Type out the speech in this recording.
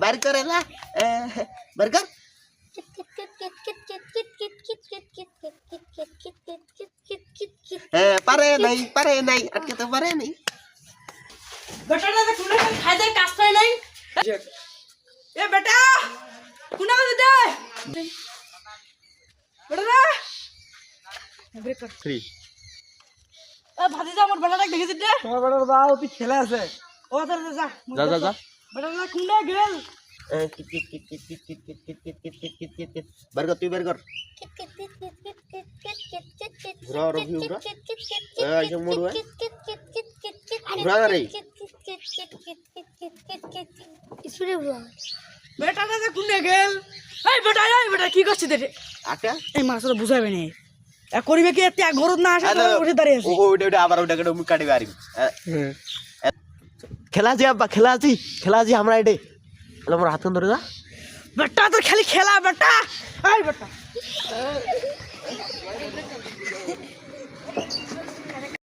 বার করে না বার কর পারে নাই আটকে তো পারে নাই বেটাটা তো কুনা খাই দে কাজ পাই নাই এ বেটা কুনা দে দে বেটা ব্রেক কর 3 এ ভাতিজা আমার বেটাটা দেখেছিস রে তোমার বেটার বাবা তুই খেলে আছে ও চল যা যা বেটাটা কুনা গেল বার কর তুই বার কর ঘুরা আর ভিউ ঘুরা আইসা মোড় হয় ঘুরা রে স্পিডে ঘুরা বেটাটা তো কুনা গেল এই বেটা কি করছিস রে আটা এই মাছটা বুঝাবে না এ করিবে কি এত ঘরত না আসে উঠে দাঁড়িয়ে আছে ওটা আবার ওটা কেটে মুখ কাটিবে আরিম খেলা আছি আমরা এডে আমার হাত ধরে যা বেটা তো খালি খেলা বেটা এই বেটা